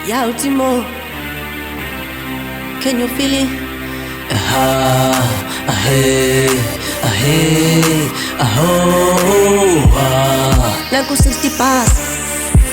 Yeah, Timo, can you feel it? Like 60 bars.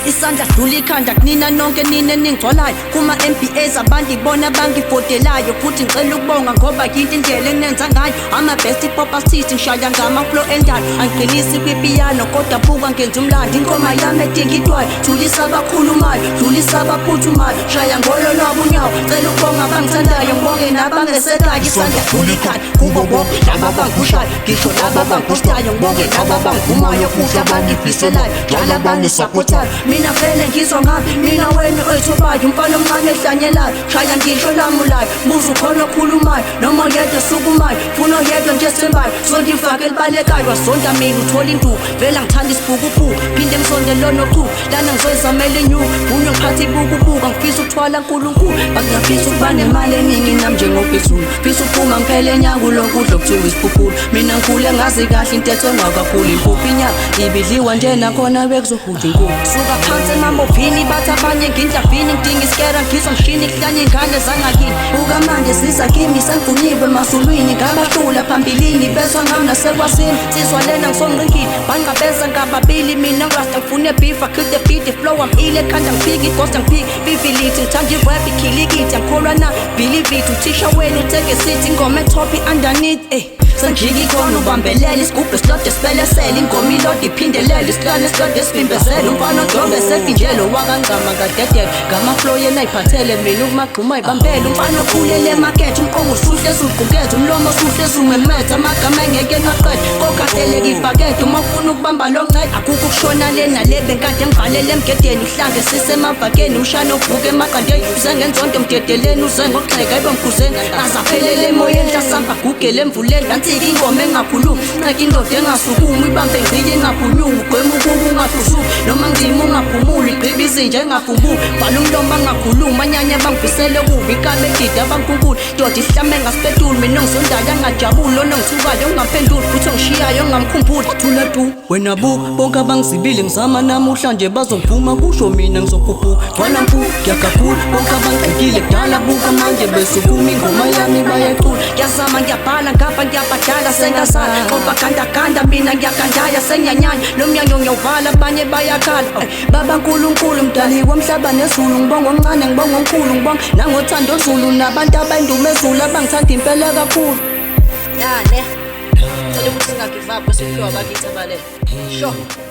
Isandla dlula ikhanda kunina nonke nina ningigcwalayo kuma MBAs abantu ibona bangifotelayo futhi ngicela ukubonga ngoba yinto indlela enenza ngayo ama best pop artist ngishaya ngama flow endayo angiqinisi kwipiano kodwa buka ngenza umlando ingoma yami edinga idwayo thulisa abakhulumayo dlulisa abaphuthumayo shaya ngolo lwabo unyawo cela ukubonga abangithandayo ngibonge nabangesekayo isandla dlula ikhanda kubo bonke laba abangigushayo ngisho laba abangigustayo ngibonge laba abangivumayo futhi abangifiselayo njalo abangisapothayo mina vele ngizwa ngabi mina wena oyithobayo umfana omncane ehlanyelayo shaya ngisho lamulayo buza ukhona okhulumayo noma yedwa sukumayo funa oyedwa nje sembayo sonke ifake elibalekayo wasonta mina uthola induku vela ngithanda isibhukubuku phinde emsondelona oqhubu lana ngizoyizamela inyuku unyo ngiphatha ibukubuka ngifisa ukuthwala nkulunkulu ngiyafisa ukuba nemali eningi nami njengobhezulu fisa uphuma ngiphele enyango lokudla okuthiwa isiphuphulu mina ngikhule ngazi kahle intetho engakakhulu impuphu inyanga ibidliwa nje nakhona bekuzohuda inkulu suka phansi emamobhini bathi abanye ngindlavini ngidinga isikera ngizwa ngishini kuhlanye ingane zangakini buka manje siza kimi sengivunyiwe emasulwini ngabahlula phambilini bezwa ngami nasekwasini sizwa lena ngisongqingini banqabeza ngababili mina ngirasta ngifune beef I kill the beat the flow I'm ile khanda ngifika ighosta ngifika vivilithi ngithanda irap ikhilikithi angikholwa na believe it uthisha wena uteke sithi ingoma etop underneath sengijika ikhona ubambelela isigubhu esilodwa esipelesela ingoma ilodwa iphindelela isilwane esilodwa esivimbezela umfana ojonge sefinjelo wakangama kadedele ngamaflow yena ayiphathele mina ukumagxuma ayibambele umfana okhulele emakethe umqongo usuhle esuqukethe umlomo osuhle esumemethe amagama engeke ngaqede kokahleleka ibhakede uma ufuna ukubamba lo ncede akukho ukushona le nale benkade ngivalele emgedeni uhlange sisemavakeni umshana ovuka emaqandeni uze ngenzonto emdedeleni uze ngokugxeka ebomkhuzeni azaphelele emoyeni hlasamba gugele emvuleni ngansika ingoma engakhulumi nqeka indoda engasukumi ibambe ngqike engaphunyungu gwema ukuba ungafusuki noma ngizima ungaphumuli igqiba izinja engavumbuki vala umlomo angakhulumi anyanye bangifisele kubi ikame edida abankunkulu ndoda ihlame ngasipetuli mina ongizondayo angajabuli lona ngithukayo ongamphenduli futhi ongishiyayo ongamkhumbuli thula tu wena buka bonke abangizibile ngizama namuhla nje bazovuma kusho mina ngizokhuphuka wala mpu ngiyagagula bonke abangigxekile kudala buka manje besukuma ingoma yami bayecula ngiyazama ngiyabhala ngapha ngiyabhadala sengasala ngoba gandaganda mina ngiyagandaya senyanyanya lo mnyanyo ngiyawuvala abanye bayakhala baba nkulunkulu mdali womhlaba nezulu ngibonga omncane ngibonga omkhulu ngibonga nangothando ozulu nabantu abendume ezulu abangithanda impela kakhulu yane cela ukuthi singagive up kwesiphiwa bakithi abalele sure